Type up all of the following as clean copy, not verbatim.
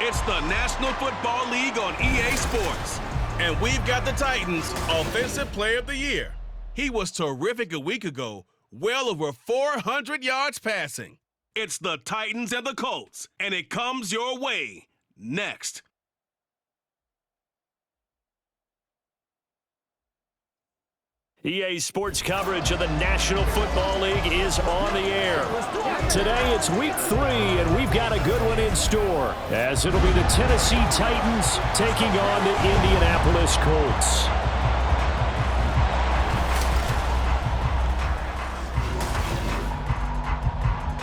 It's the National Football League on EA Sports. And we've got the Titans Offensive Player of the Year. He was terrific a week ago, well over 400 yards passing. It's the Titans and the Colts, and it comes your way next. EA Sports coverage of the National Football League is on the air. Today it's week 3, and we've got a good one in store, as it'll be the Tennessee Titans taking on the Indianapolis Colts.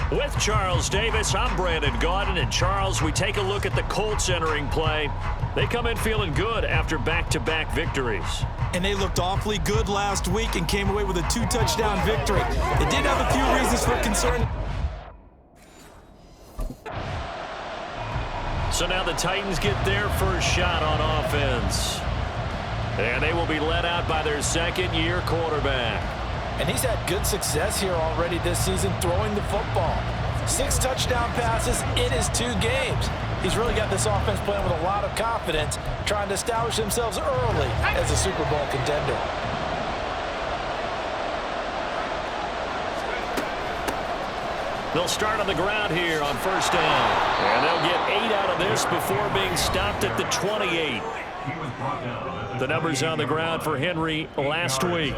With Charles Davis, I'm Brandon Gaudin, and Charles, we take a look at the Colts entering play. They come in feeling good after back-to-back victories. And they looked awfully good last week and came away with a 2-touchdown victory. They did have a few reasons for concern. So now the Titans get their first shot on offense. And they will be led out by their second-year quarterback. And he's had good success here already this season throwing the football. 6 touchdown passes in his 2 games. He's really got this offense playing with a lot of confidence, trying to establish themselves early as a Super Bowl contender. They'll start on the ground here on first down. And they'll get 8 out of this before being stopped at the 28. The numbers on the ground for Henry last week.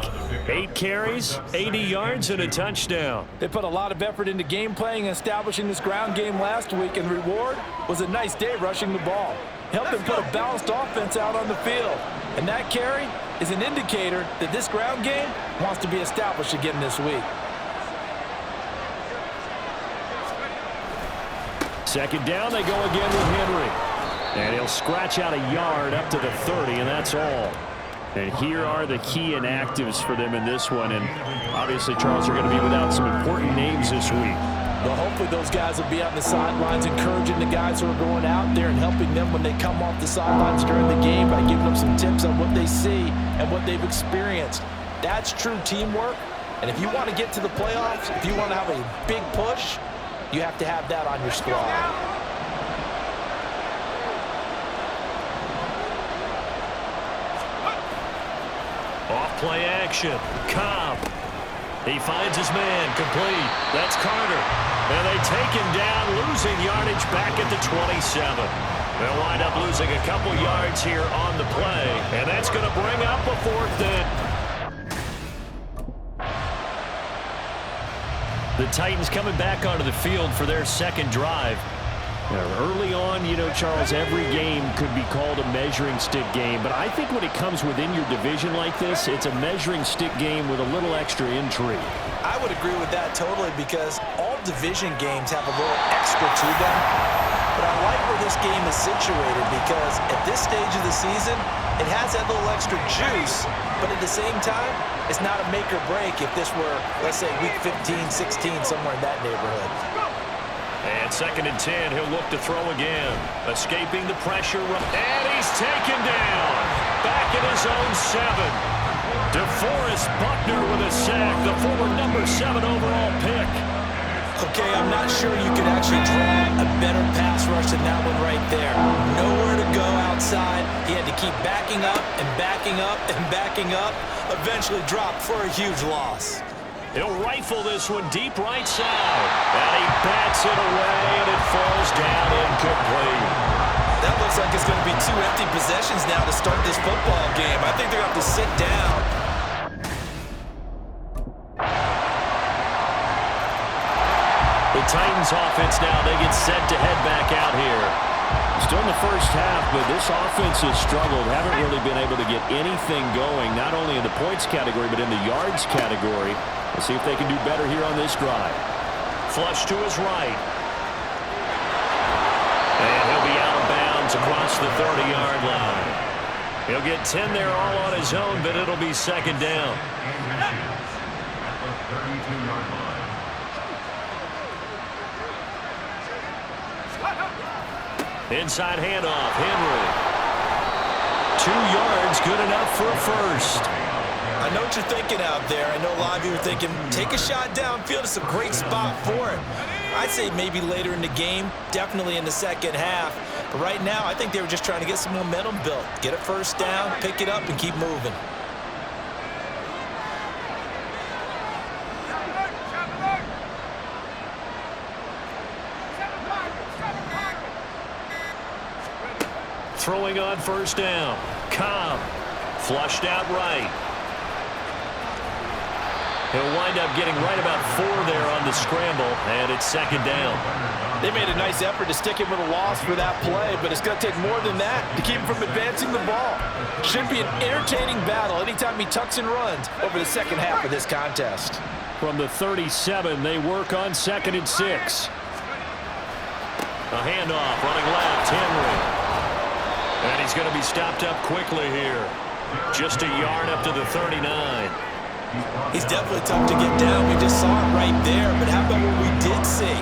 8 carries, 80 yards, and a touchdown. They put a lot of effort into game playing and establishing this ground game last week, and the reward was a nice day rushing the ball. Helped them put a balanced offense out on the field. And that carry is an indicator that this ground game wants to be established again this week. Second down, they go again with Henry. And he'll scratch out a yard up to the 30, and that's all. And here are the key inactives for them in this one. And obviously, Charles, are going to be without some important names this week. Well, hopefully those guys will be on the sidelines encouraging the guys who are going out there and helping them when they come off the sidelines during the game by giving them some tips on what they see and what they've experienced. That's true teamwork. And if you want to get to the playoffs, if you want to have a big push, you have to have that on your squad. Off-play action. Cobb. He finds his man. Complete. That's Carter. And they take him down, losing yardage back at the 27. They'll wind up losing a couple yards here on the play. And that's going to bring up a 4th down. The Titans coming back onto the field for their second drive. Now, early on, you know, Charles, every game could be called a measuring stick game. But I think when it comes within your division like this, it's a measuring stick game with a little extra intrigue. I would agree with that totally because all division games have a little extra to them. But I like where this game is situated because at this stage of the season, it has that little extra juice. But at the same time, it's not a make or break if this were, let's say, week 15, 16, somewhere in that neighborhood. And 2nd and 10, he'll look to throw again. Escaping the pressure. And he's taken down. Back at his own 7. DeForest Buckner with a sack. The former number 7 overall pick. Okay, I'm not sure you could actually draw a better pass rush than that one right there. Nowhere to go outside. He had to keep backing up and backing up and backing up. Eventually dropped for a huge loss. He'll rifle this one deep right side. And he bats it away, and it falls down incomplete. That looks like it's going to be 2 empty possessions now to start this football game. I think they're going to have to sit down. The Titans offense now, they get set to head back out here. Still in the first half, but this offense has struggled. Haven't really been able to get anything going, not only in the points category, but in the yards category. We'll see if they can do better here on this drive. Flush to his right. And he'll be out of bounds across the 30-yard line. He'll get 10 there all on his own, but it'll be 2nd down. Inside handoff, Henry. 2 yards, good enough for a first. I know what you're thinking out there. I know a lot of you are thinking, take a shot downfield. It's a great spot for it. I'd say maybe later in the game, definitely in the second half. But right now, I think they were just trying to get some momentum built. Get a first down, pick it up, and keep moving. Throwing on first down. Cobb flushed out right. He'll wind up getting right about 4 there on the scramble, and it's second down. They made a nice effort to stick him with a loss for that play, but it's going to take more than that to keep him from advancing the ball. Should be an entertaining battle anytime he tucks and runs over the second half of this contest. From the 37, they work on 2nd and 6. A handoff, running left, Henry. And he's going to be stopped up quickly here. Just a yard up to the 39. He's definitely tough to get down. We just saw it right there. But how about what we did see?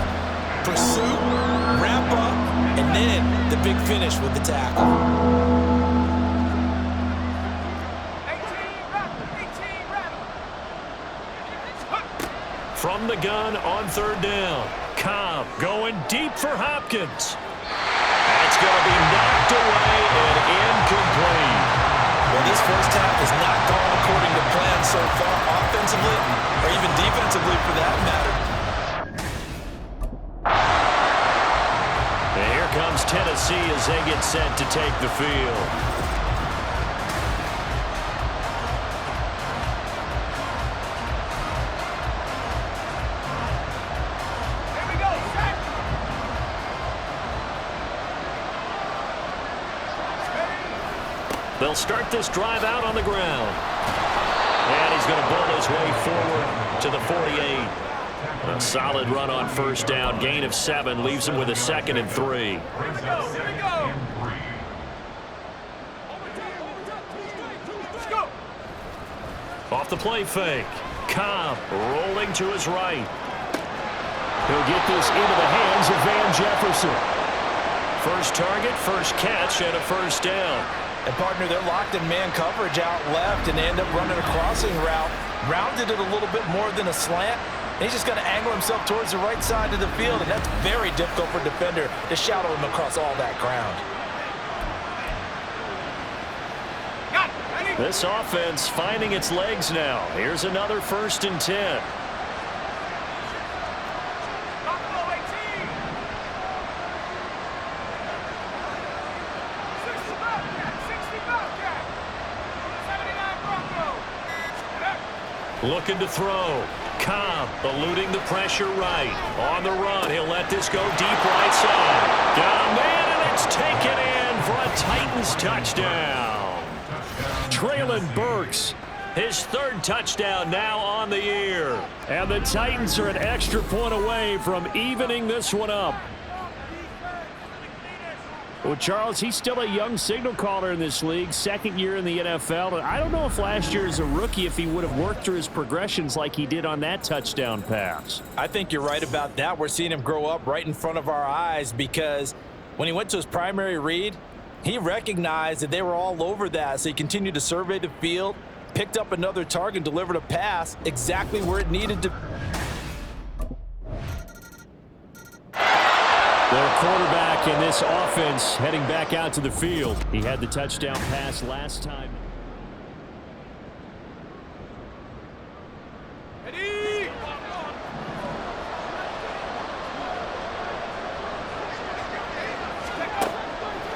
Pursuit, wrap up, and then the big finish with the tackle. From the gun on 3rd down. Cobb going deep for Hopkins. That's going to be knocked away and incomplete. Well, this first half has not gone according to plan so far, offensively or even defensively for that matter. And here comes Tennessee as they get set to take the field. They'll start this drive out on the ground. And he's going to bowl his way forward to the 48. A solid run on first down. Gain of 7 leaves him with a 2nd and 3. Off the play fake. Cobb rolling to his right. He'll get this into the hands of Van Jefferson. First target, first catch, and a first down. And, partner, they're locked in man coverage out left, and they end up running a crossing route. Rounded it a little bit more than a slant. And he's just going to angle himself towards the right side of the field, and that's very difficult for a defender to shadow him across all that ground. This offense finding its legs now. Here's another 1st and 10. Looking to throw. Cobb eluding the pressure right. On the run, he'll let this go deep right side. Got a man, and it's taken in for a Titans touchdown. Traylon Burks, his 3rd touchdown now on the year. And the Titans are an extra point away from evening this one up. Well, Charles, he's still a young signal caller in this league, 2nd year in the NFL. And I don't know if last year as a rookie if he would have worked through his progressions like he did on that touchdown pass. I think you're right about that. We're seeing him grow up right in front of our eyes because when he went to his primary read, he recognized that they were all over that. So he continued to survey the field, picked up another target, delivered a pass exactly where it needed to. Their quarterback in this offense heading back out to the field. He had the touchdown pass last time.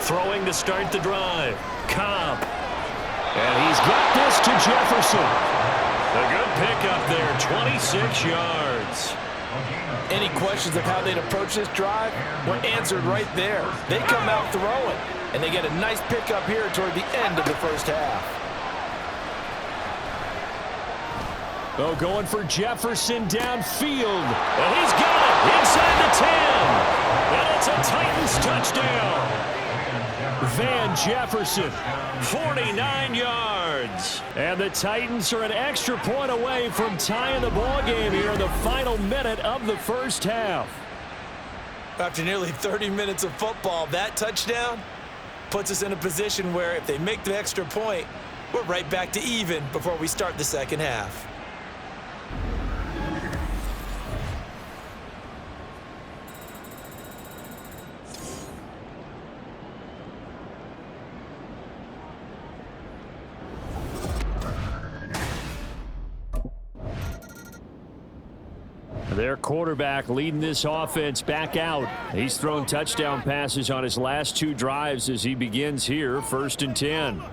Throwing to start the drive. Cobb. And he's got this to Jefferson. A good pickup there, 26 yards. Any questions of how they'd approach this drive were answered right there. They come out throwing, and they get a nice pickup here toward the end of the first half. Oh, going for Jefferson downfield. And he's got it inside the 10. And it's a Titans touchdown. Van Jefferson, 49 yards. And the Titans are an extra point away from tying the ball game here in the final minute of the first half. After nearly 30 minutes of football, that touchdown puts us in a position where if they make the extra point, we're right back to even before we start the second half. Their quarterback leading this offense back out. He's thrown touchdown passes on his last 2 drives as he begins here, 1st and 10.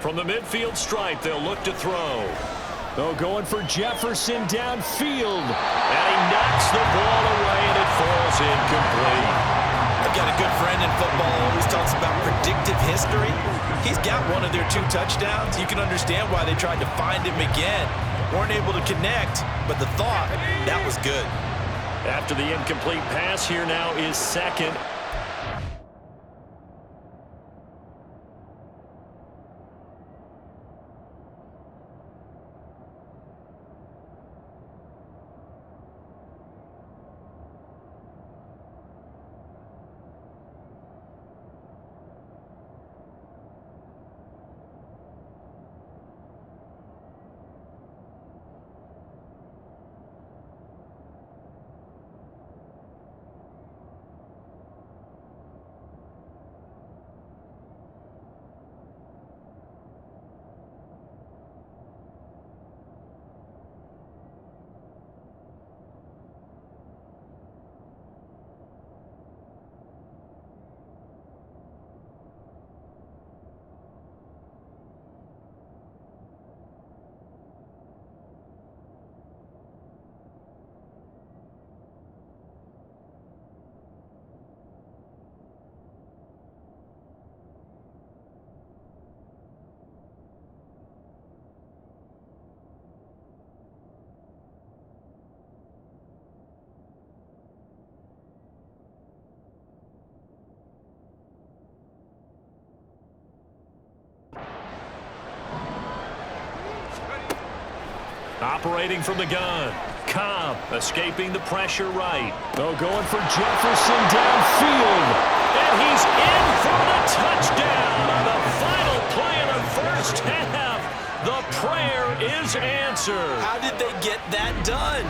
From the midfield stripe, they'll look to throw. They're going for Jefferson downfield. And he knocks the ball away, and it falls incomplete. I've got a good friend in football who always talks about predictive history. He's got one of their 2 touchdowns. You can understand why they tried to find him again. Weren't able to connect, but the thought, that was good. After the incomplete pass, here now is 2nd. Operating from the gun. Cobb escaping the pressure right. They're going for Jefferson downfield. And he's in for the touchdown on the final play of the first half. The prayer is answered. How did they get that done?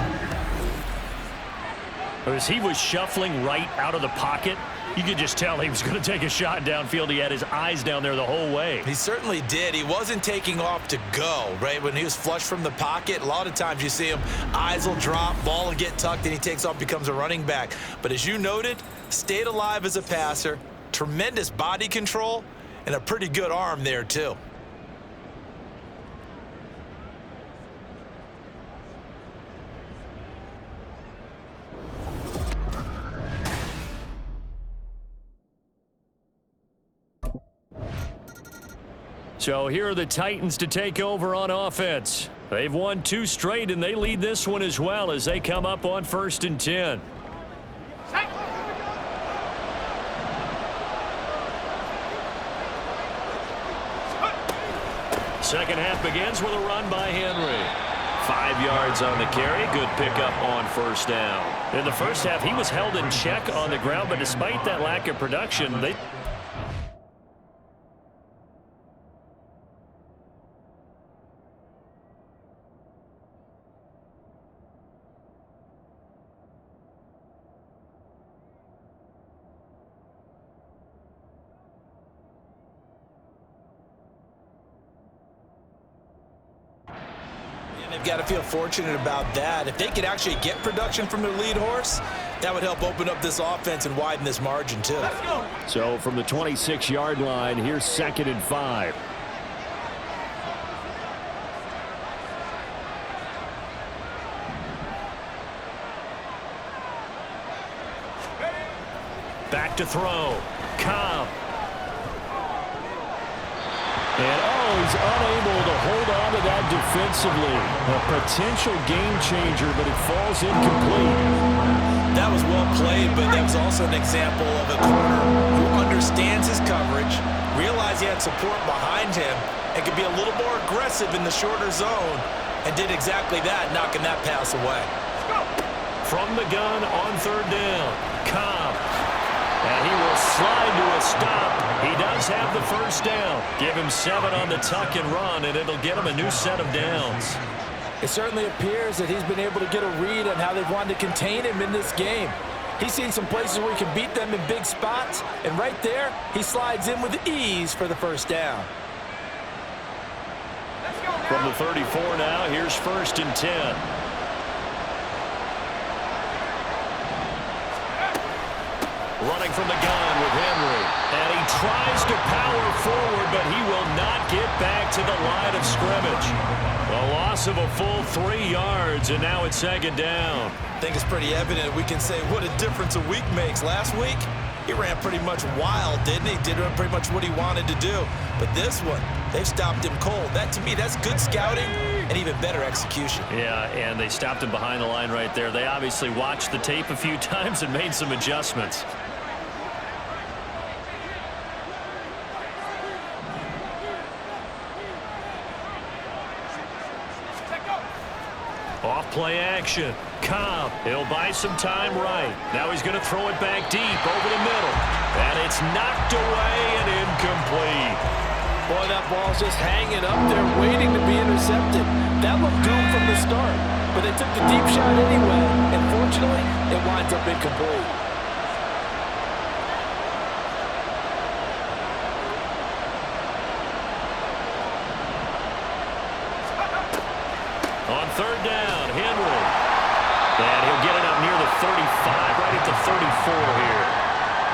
As he was shuffling right out of the pocket, you could just tell he was going to take a shot downfield. He had his eyes down there the whole way. He certainly did. He wasn't taking off to go, right? When he was flush from the pocket, a lot of times you see him, eyes will drop, ball will get tucked, and he takes off, becomes a running back. But as you noted, stayed alive as a passer, tremendous body control, and a pretty good arm there, too. So here are the Titans to take over on offense. They've won 2 straight, and they lead this one as well as they come up on 1st and 10. Second half begins with a run by Henry. 5 yards on the carry. Good pickup on 1st down. In the first half, he was held in check on the ground, but despite that lack of production, they... They've got to feel fortunate about that. If they could actually get production from their lead horse, that would help open up this offense and widen this margin too. So from the 26-yard line, here's 2nd and 5. Back to throw. Cobb. And, he's unable to hold on to that defensively. A potential game changer, but it falls incomplete. That was well played, but that was also an example of a corner who understands his coverage, realized he had support behind him, and could be a little more aggressive in the shorter zone, and did exactly that, knocking that pass away. From the gun on 3rd down, Cobb. And he will slide to a stop. He does have the 1st down. Give him 7 on the tuck and run, and it'll get him a new set of downs. It certainly appears that he's been able to get a read on how they've wanted to contain him in this game. He's seen some places where he can beat them in big spots, and right there, he slides in with ease for the 1st down. From the 34 now, here's 1st and 10. Running from the gun with Henry. And he tries to power forward, but he will not get back to the line of scrimmage. A loss of a full 3 yards, and now it's 2nd down. I think it's pretty evident we can say what a difference a week makes. Last week, he ran pretty much wild, didn't he? Did pretty much what he wanted to do. But this one, they've stopped him cold. That, to me, that's good scouting and even better execution. Yeah, and they stopped him behind the line right there. They obviously watched the tape a few times and made some adjustments. Off play action. Cobb. He'll buy some time right. Now he's going to throw it back deep over the middle. And it's knocked away and incomplete. Boy, that ball's just hanging up there waiting to be intercepted. That looked doomed from the start. But they took the deep shot anyway. And fortunately, it winds up incomplete. On 3rd down, Henry. And he'll get it up near the 35, right at the 34 here.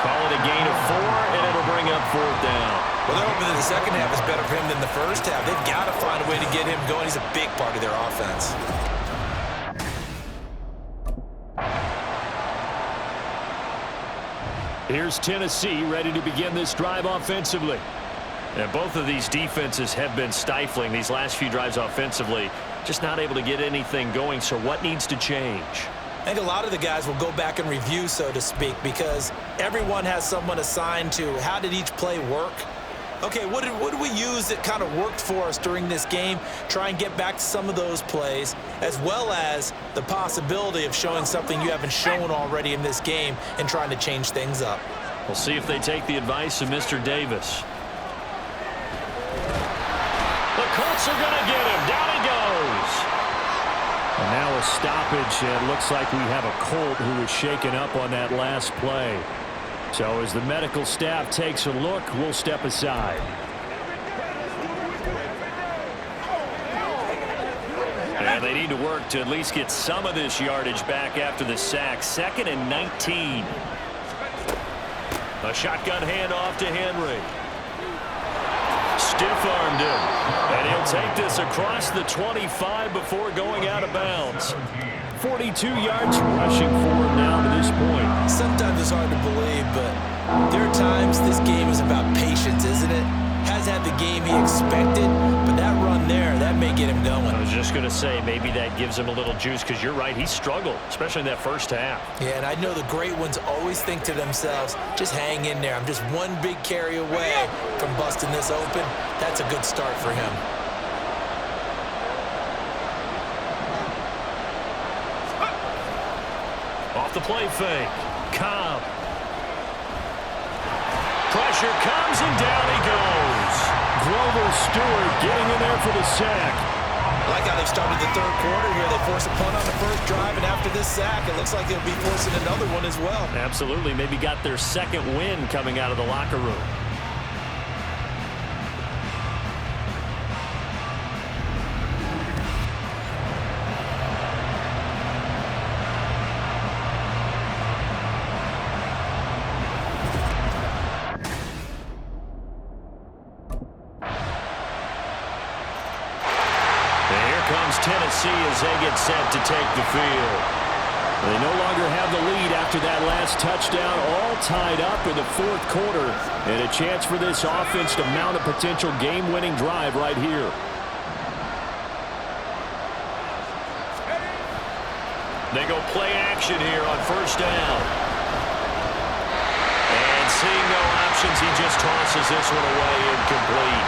Call it a gain of 4, and it'll bring up 4th down. Well, they're hoping that the second half is better for him than the first half. They've got to find a way to get him going. He's a big part of their offense. Here's Tennessee ready to begin this drive offensively. And both of these defenses have been stifling these last few drives offensively. Just not able to get anything going, so what needs to change? I think a lot of the guys will go back and review, so to speak, because everyone has someone assigned to how did each play work. Okay, what did we use that kind of worked for us during this game? Try and get back to some of those plays, as well as the possibility of showing something you haven't shown already in this game and trying to change things up. We'll see if they take the advice of Mr. Davis. The Colts are going to get him. Down he goes. And now a stoppage. It looks like we have a Colt who was shaken up on that last play. So as the medical staff takes a look, we'll step aside. And they need to work to at least get some of this yardage back after the sack. 2nd and 19. A shotgun handoff to Henry. Stiff-armed him. And he'll take this across the 25 before going out of bounds. 42 yards rushing forward now to this point. Sometimes it's hard to believe, but there are times this game is about patience, isn't it? Has had the game he expected, but that run there, that may get him going. I was just going to say, maybe that gives him a little juice, because you're right, he struggled, especially in that first half. Yeah, and I know the great ones always think to themselves, just hang in there. I'm just one big carry away from busting this open. That's a good start for him. Off the play fake. Cobb. Pressure comes and down he goes. Grover Stewart getting in there for the sack. I like how they've started the third quarter here. They force a punt on the first drive, and after this sack, it looks like they'll be forcing another one as well. Absolutely. Maybe got their second win coming out of the locker room. comes Tennessee as they get set to take the field. They no longer have the lead after that last touchdown, all tied up in the fourth quarter, and a chance for this offense to mount a potential game-winning drive right here. They go play action here on first down. And seeing no options, he just tosses this one away incomplete.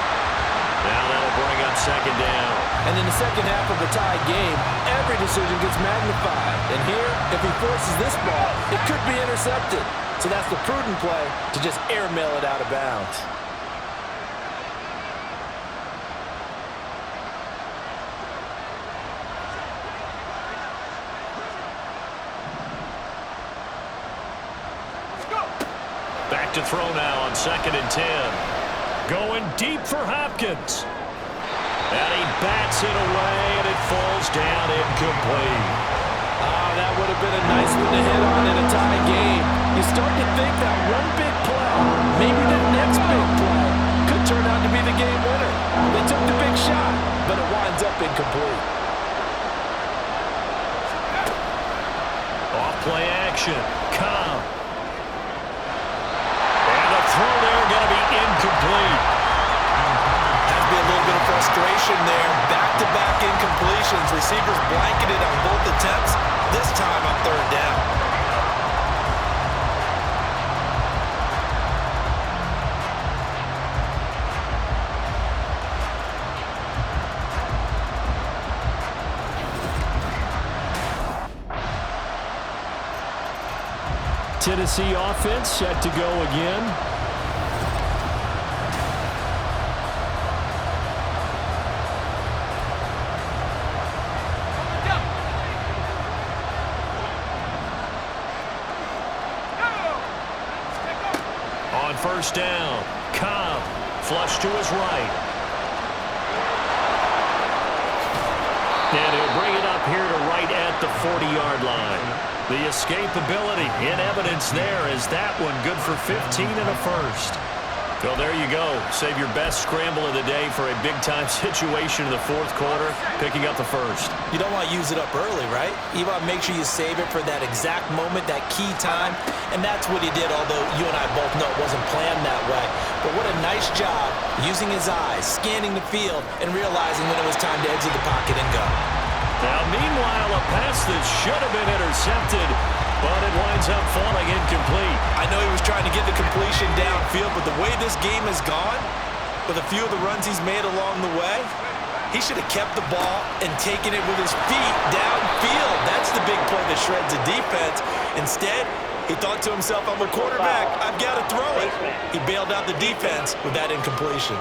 Now that'll bring up second down. And in the second half of the tie game, every decision gets magnified. And here, if he forces this ball, it could be intercepted. So that's the prudent play to just airmail it out of bounds. Back to throw now on 2nd and 10. Going deep for Hopkins. And he bats it away, and it falls down incomplete. That would have been a nice one to hit on in a tie game. You start to think that one big play, maybe the next big play, could turn out to be the game winner. They took the big shot, but it winds up incomplete. Off play action. Cobb. And the throw there going to be incomplete. Has to be a little bit of frustration there. Back-to-back incompletions. Receivers blanketed on both attempts, this time on third down. Tennessee offense set to go again. On first down, Cobb flush to his right. And he'll bring it up here to right at the 40-yard line. The escapability in evidence there is that one good for 15 and a first. Well, there you go. Save your best scramble of the day for a big-time situation in the fourth quarter, picking up the first. You don't want to use it up early, right? You want to make sure you save it for that exact moment, that key time, and that's what he did, although you and I both know it wasn't planned that way. But what a nice job using his eyes, scanning the field, and realizing when it was time to exit the pocket and go. Now, meanwhile, a pass that should have been intercepted, but it winds up falling incomplete. I know he was trying to get the completion downfield, but the way this game has gone, with a few of the runs he's made along the way, he should have kept the ball and taken it with his feet downfield. That's the big play that shreds the defense. Instead, he thought to himself, I'm a quarterback, I've got to throw it. He bailed out the defense with that incompletion.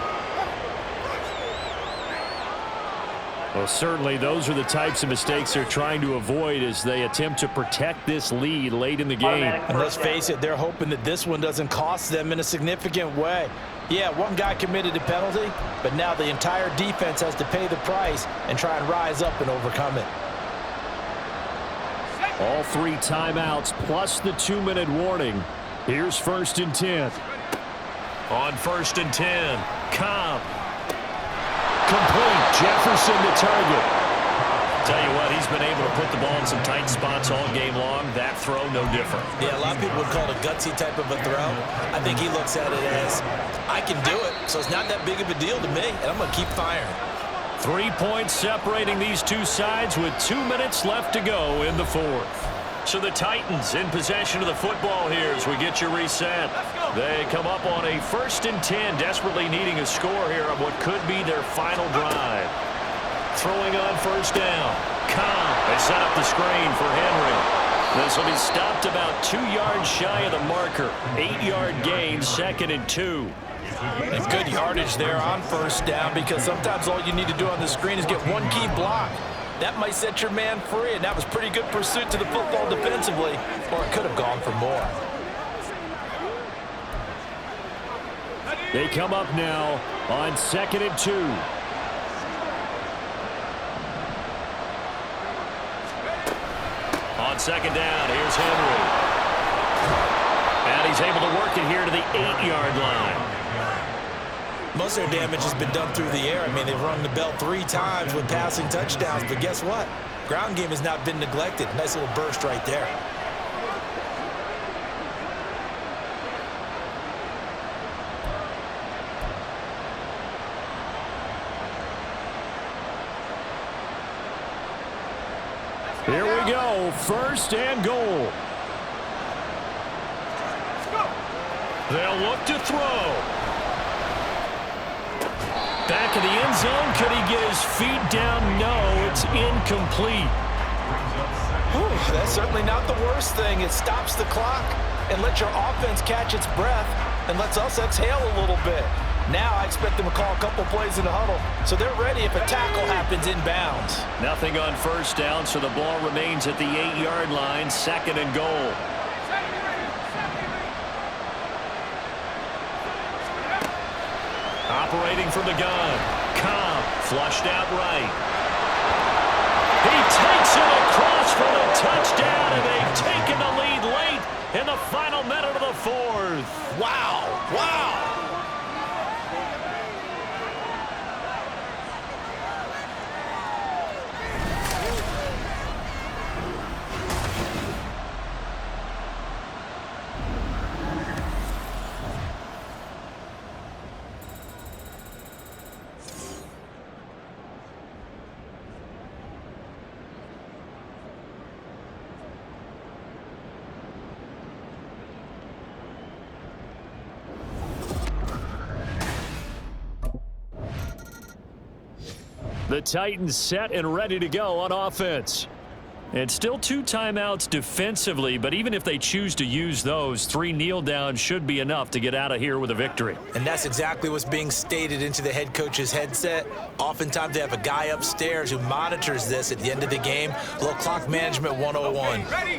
Well, certainly those are the types of mistakes they're trying to avoid as they attempt to protect this lead late in the game. And let's face it, they're hoping that this one doesn't cost them in a significant way. Yeah, one guy committed a penalty, but now the entire defense has to pay the price and try and rise up and overcome it. All 3 timeouts plus the 2-minute warning. Here's 1st and 10. On 1st and 10, Cobb. Complete. Jefferson to target. Tell you what, he's been able to put the ball in some tight spots all game long. That throw, no different. Yeah, a lot of people would call it a gutsy type of a throw. I think he looks at it as, I can do it, so it's not that big of a deal to me, and I'm going to keep firing. 3 points separating these two sides with 2 minutes left to go in the fourth. So the Titans in possession of the football here as we get you reset. They come up on a 1st and 10, desperately needing a score here on what could be their final drive. Throwing on first down. Cobb. They set up the screen for Henry. This will be stopped about 2 yards shy of the marker. 8-yard gain, 2nd and 2. And good yardage there on first down because sometimes all you need to do on the screen is get one key block. That might set your man free, and that was pretty good pursuit to the football defensively, or it could have gone for more. They come up now on 2nd and 2. On 2nd down, here's Henry. And he's able to work it here to the 8-yard line. Most of their damage has been done through the air. I mean, they've rung the bell 3 times with passing touchdowns, but guess what? Ground game has not been neglected. Nice little burst right there. Here we go, 1st and goal. They'll look to throw. Back of the end zone. Could he get his feet down? No, it's incomplete. Whew, that's certainly not the worst thing. It stops the clock and lets your offense catch its breath and lets us exhale a little bit. Now I expect them to call a couple plays in the huddle, so they're ready if a tackle happens inbounds. Nothing on 1st down, so the ball remains at the 8-yard line, 2nd and goal. Operating from the gun. Cobb flushed out right. He takes it across for the touchdown, and they've taken the lead late in the final minute of the 4th. Wow, wow. The Titans set and ready to go on offense. And still 2 timeouts defensively, but even if they choose to use those, 3 kneel downs should be enough to get out of here with a victory. And that's exactly what's being stated into the head coach's headset. Oftentimes they have a guy upstairs who monitors this at the end of the game. A little clock management 101. Ready?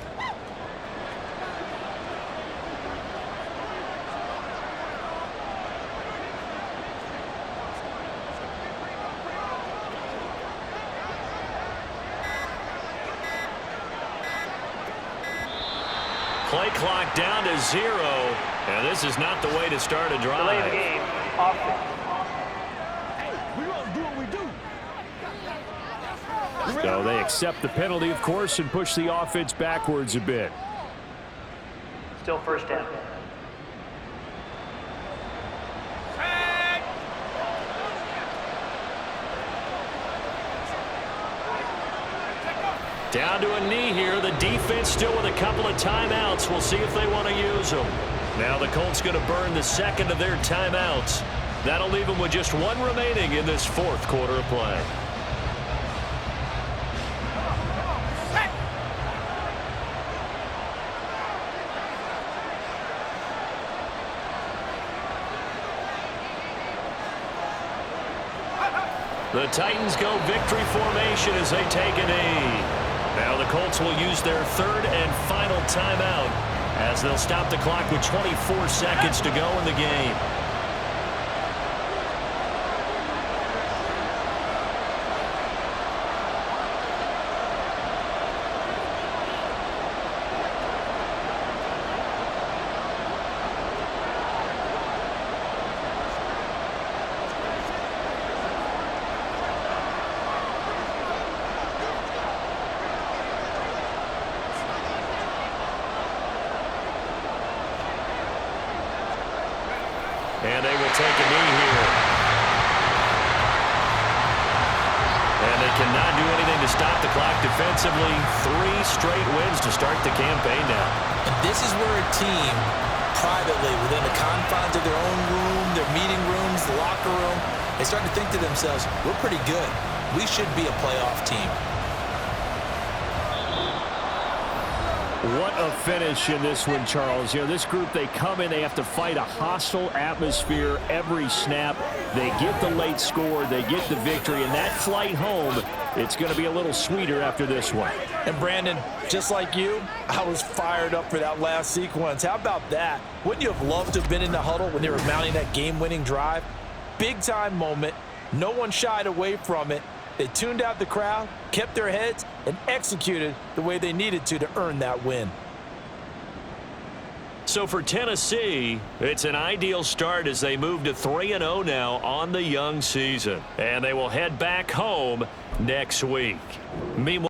Play clock down to 0, and this is not the way to start a drive. Delay the game. Offense. We gonna do what we do. So they accept the penalty, of course, and push the offense backwards a bit. Still 1st down. Down to a knee here. The defense still with a couple of timeouts. We'll see if they want to use them. Now the Colts going to burn the 2nd of their timeouts. That'll leave them with just 1 remaining in this 4th quarter of play. The Titans go victory formation as they take a knee. Now the Colts will use their 3rd and final timeout as they'll stop the clock with 24 seconds to go in the game. And they will take a knee here. And they cannot do anything to stop the clock defensively. 3 straight wins to start the campaign now. And this is where a team, privately, within the confines of their own room, their meeting rooms, the locker room, they start to think to themselves, we're pretty good. We should be a playoff team. What a finish in this one, Charles. You know, this group, they come in, they have to fight a hostile atmosphere every snap. They get the late score, they get the victory, and that flight home, it's going to be a little sweeter after this one. And Brandon, just like you, I was fired up for that last sequence. How about that? Wouldn't you have loved to have been in the huddle when they were mounting that game-winning drive? Big-time moment. No one shied away from it. They tuned out the crowd, kept their heads, and executed the way they needed to earn that win. So for Tennessee, it's an ideal start as they move to 3-0 now on the young season. And they will head back home next week. Meanwhile,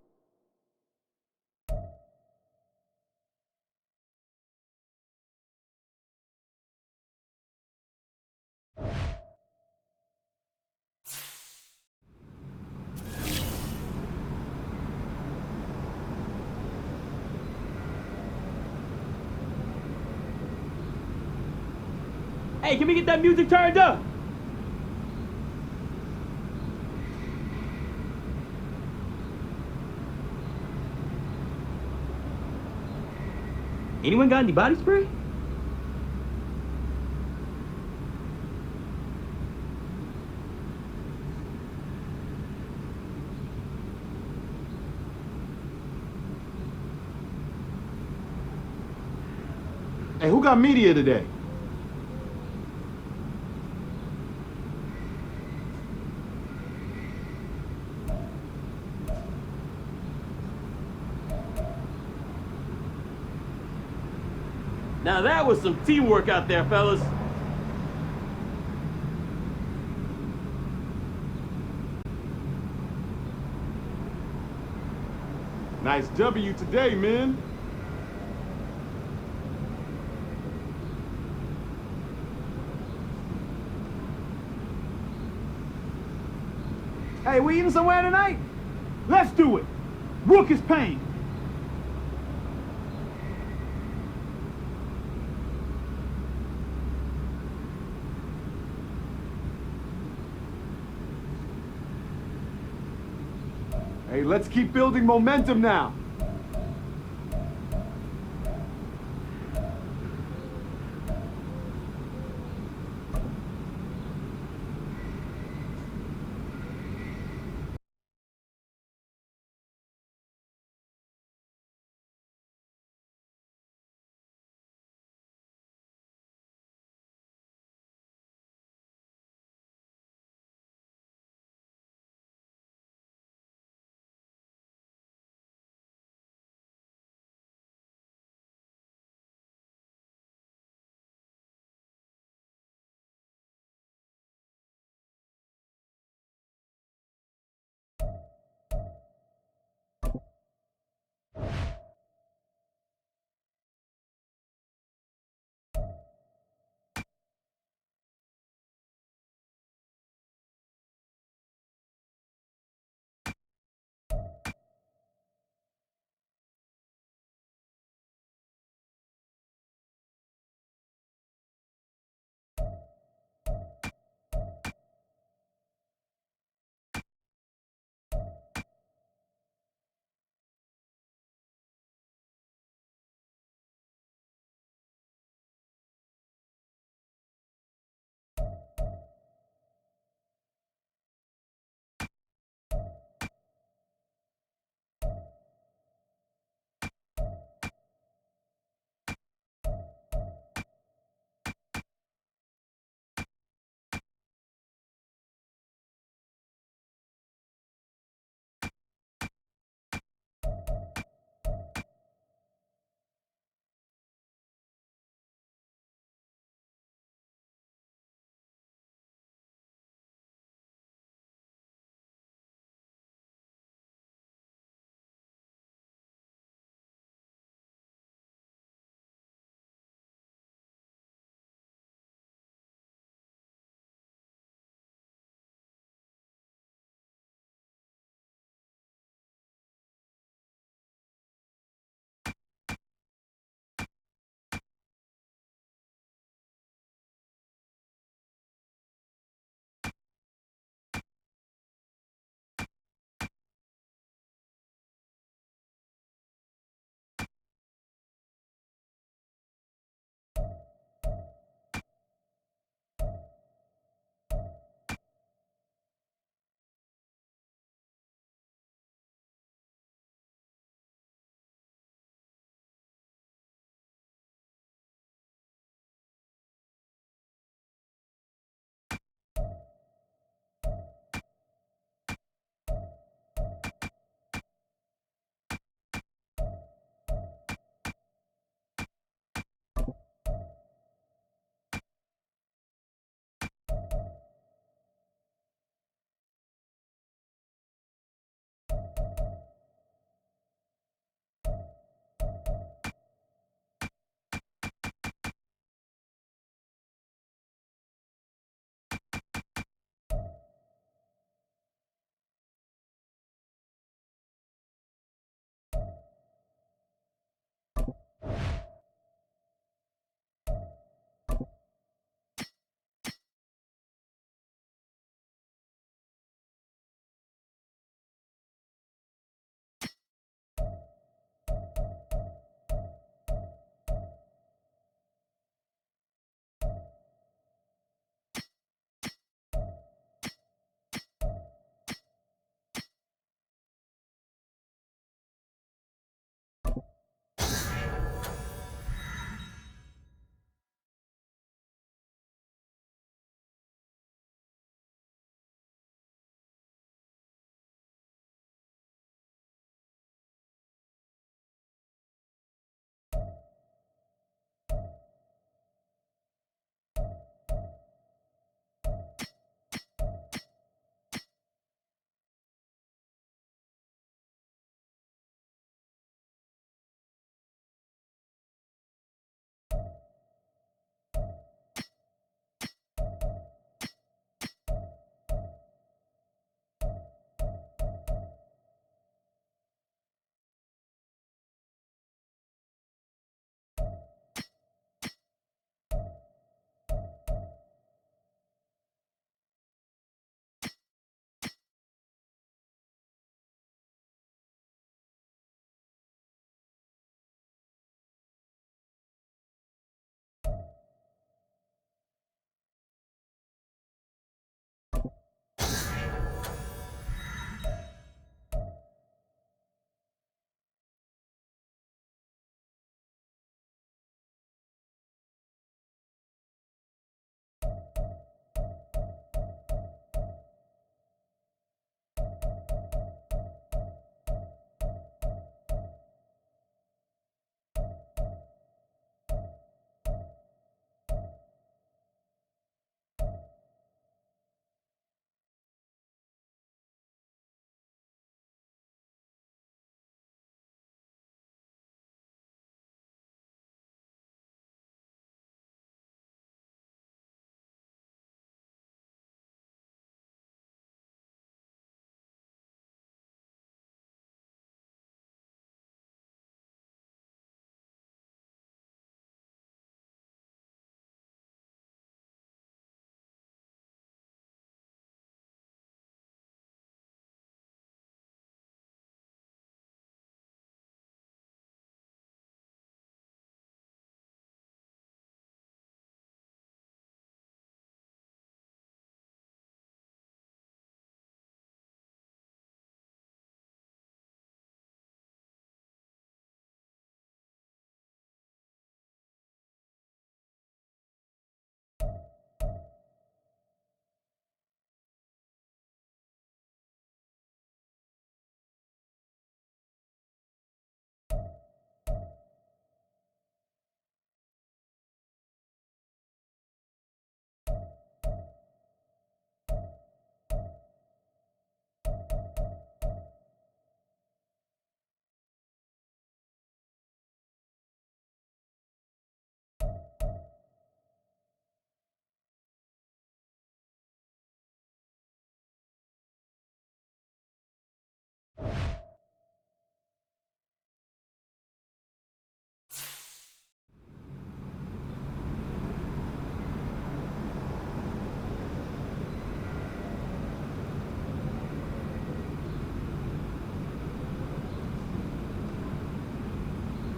Hey, can we get that music turned up? Anyone got any body spray? Hey, who got media today? Now that was some teamwork out there, fellas. Nice W today, man. Hey, we eating somewhere tonight? Let's do it. Rook is paying. Hey, let's keep building momentum now.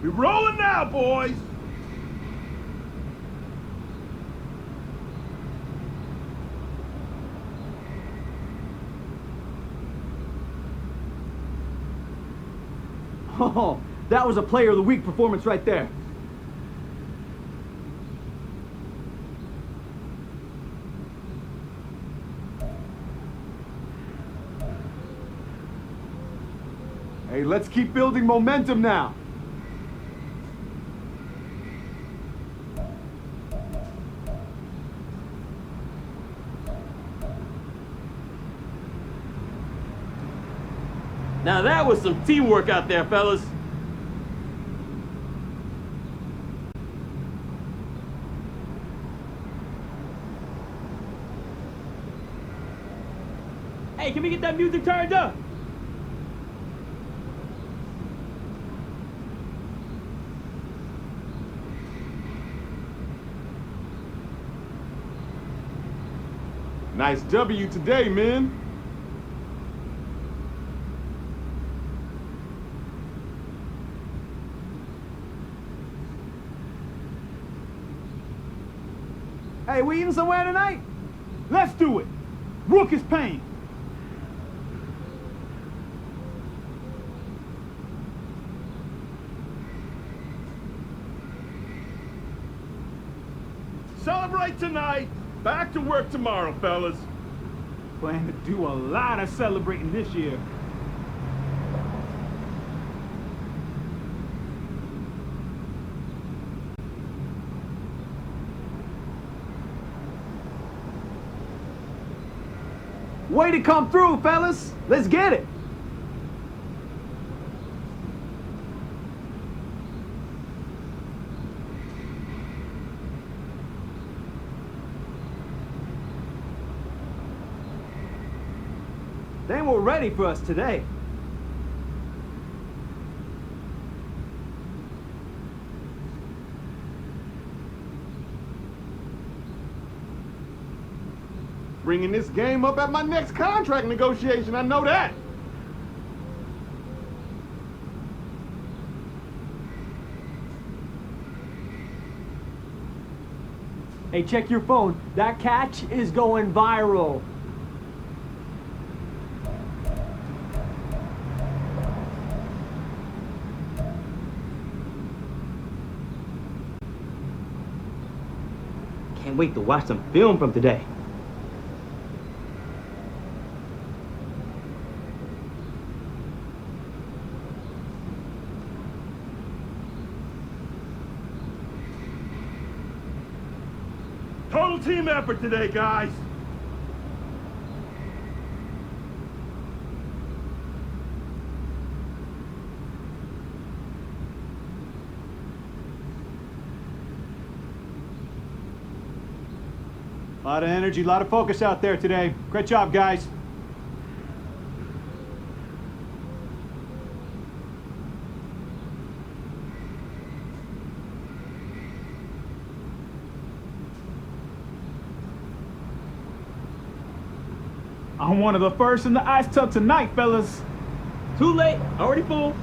We're rolling now, boys! Oh, that was a player of the week performance right there. Hey, let's keep building momentum now. Now that was some teamwork out there, fellas. Hey, can we get that music turned up? Nice W today, men. Hey, we eating somewhere tonight? Let's do it. Rook is paying. Celebrate tonight. Back to work tomorrow, fellas. Plan to do a lot of celebrating this year. Way to come through, fellas. Let's get it. They were ready for us today. Bringing this game up at my next contract negotiation, I know that. Hey, check your phone. That catch is going viral. Can't wait to watch some film from today. Total team effort today, guys. A lot of energy, a lot of focus out there today. Great job, guys. I'm one of the first in the ice tub tonight, fellas. Too late. Already full.